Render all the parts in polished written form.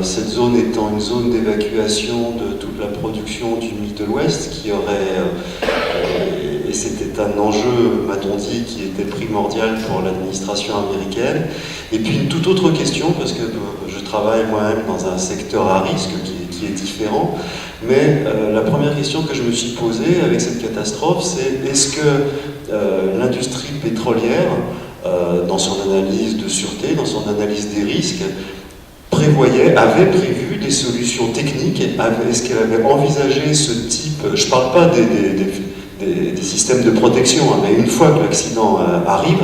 cette zone étant une zone d'évacuation de toute la production du Middle West, qui aurait, et c'était un enjeu, m'a-t-on dit, qui était primordial pour l'administration américaine. Et puis une toute autre question, parce que je travaille moi-même dans un secteur à risque qui est différent, mais la première question que je me suis posée avec cette catastrophe, c'est est-ce que l'industrie pétrolière, dans son analyse de sûreté, dans son analyse des risques, avait prévu des solutions techniques, est-ce qu'elle avait envisagé ce type, je ne parle pas des systèmes de protection, hein, mais une fois que l'accident arrive,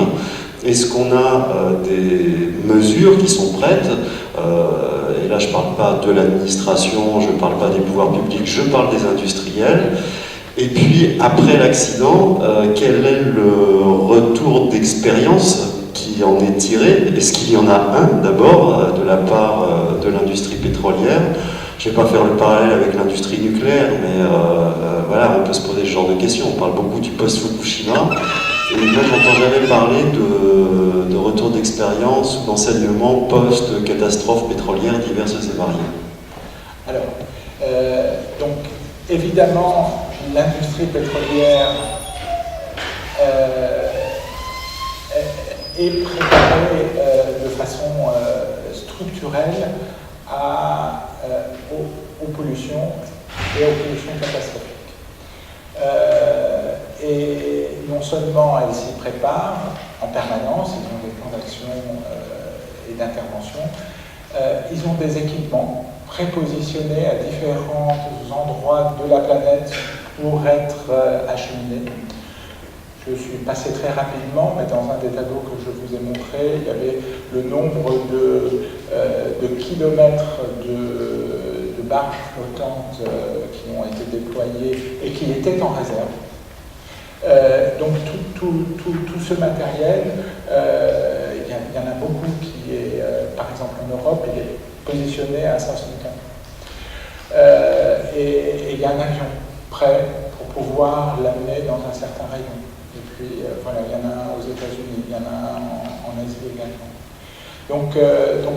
est-ce qu'on a des mesures qui sont prêtes, et là je ne parle pas de l'administration, je ne parle pas des pouvoirs publics, je parle des industriels, et puis après l'accident, quel est le retour d'expérience qui en est tiré? Est-ce qu'il y en a un d'abord de la part de l'industrie pétrolière? Je ne vais pas faire le parallèle avec l'industrie nucléaire, mais voilà, on peut se poser ce genre de questions. On parle beaucoup du post-Fukushima, et moi j'entends jamais parler de retour d'expérience ou d'enseignement post-catastrophes pétrolières diverses et variées. Alors, donc évidemment, l'industrie pétrolière est préparée de façon structurelle aux pollutions et aux pollutions catastrophiques. Et non seulement elles s'y préparent en permanence, ils ont des plans d'action et d'intervention, ils ont des équipements prépositionnés à différents endroits de la planète pour être acheminés. Je suis passé très rapidement, mais dans un des tableaux que je vous ai montré, il y avait le nombre de kilomètres de barges flottantes qui ont été déployées et qui étaient en réserve. Donc tout ce matériel, il y en a beaucoup qui est, par exemple en Europe, il est positionné à Southampton. Et il y a un avion prêt pour pouvoir l'amener dans un certain rayon. Et puis voilà, il y en a un aux États-Unis, il y en a un en Asie également. Donc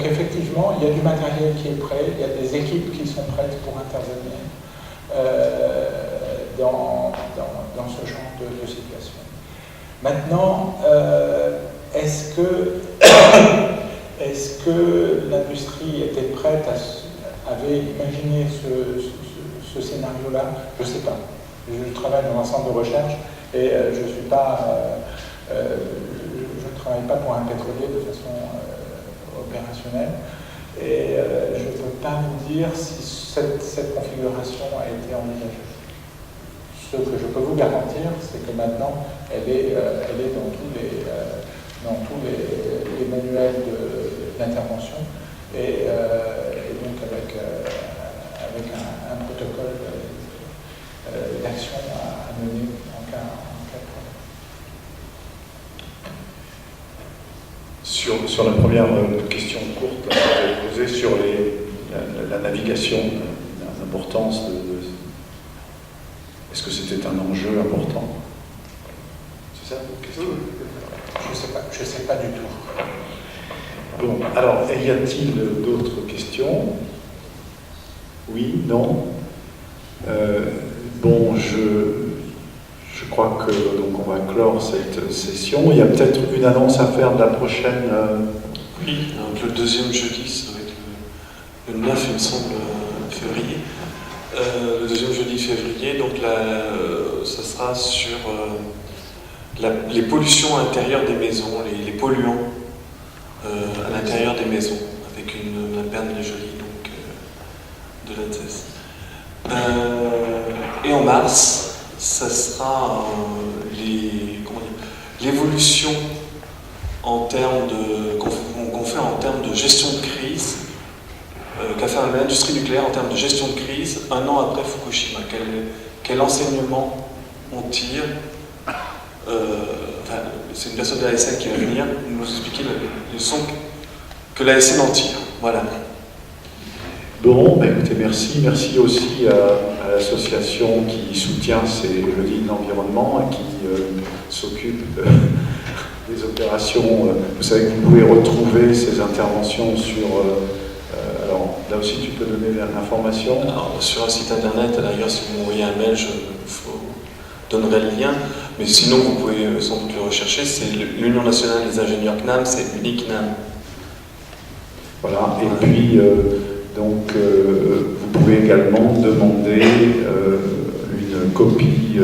effectivement, il y a du matériel qui est prêt, il y a des équipes qui sont prêtes pour intervenir dans ce genre de situation. Maintenant, est-ce que l'industrie était prête, avait imaginé ce scénario-là? Je ne sais pas. Je travaille dans un centre de recherche et je ne travaille pas pour un pétrolier de façon opérationnelle. Et je ne peux pas vous dire si cette configuration a été envisagée. Ce que je peux vous garantir, c'est que maintenant, elle est dans tous les manuels d'intervention et donc avec un protocole d'action à mener en cas de problème. Sur la première question courte que vous avez posée sur la navigation, l'importance de... Est-ce que c'était un enjeu important? C'est ça votre question? Je sais pas du tout. Bon, alors, y a-t-il d'autres questions? Oui, non? Bon, je crois que donc on va clore cette session. Il y a peut-être une annonce à faire de la prochaine... Oui, donc le deuxième jeudi, ça va être le 9, il me semble, février. Le deuxième jeudi février, donc ça sera sur les pollutions à l'intérieur des maisons, les polluants à l'intérieur des maisons, avec la Berne Jolie, donc de l'ANSES. Et en mars, ça sera l'évolution en termes qu'on fait en termes de gestion de crise, qu'a fait l'industrie nucléaire en termes de gestion de crise un an après Fukushima. Quel enseignement on tire c'est une personne de l'ASN qui va venir nous expliquer les leçons que l'ASN en tire. Voilà. Bon, bah écoutez, merci. Merci aussi à l'association qui soutient ces jeudis de l'environnement et qui s'occupe des opérations. Vous savez que vous pouvez retrouver ces interventions sur... alors, Là aussi, tu peux donner l'information. Alors, sur un site internet, à la rigueur, si vous m'envoyez un mail, je vous donnerai le lien. Mais sinon, vous pouvez sans doute le rechercher. C'est l'Union nationale des ingénieurs CNAM, c'est UNICNAM. Voilà, et puis vous pouvez également demander une copie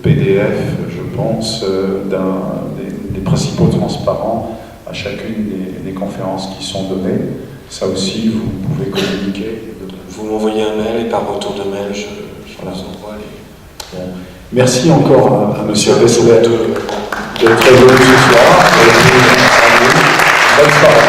PDF, je pense, des principaux transparents à chacune des conférences qui sont données. Ça aussi, vous pouvez communiquer. Vous m'envoyez un mail et par retour de mail, je vous envoie les... Bon. Merci encore à M. Veslet de... d'être venu ce soir. Et puis, à vous. Bonne soirée.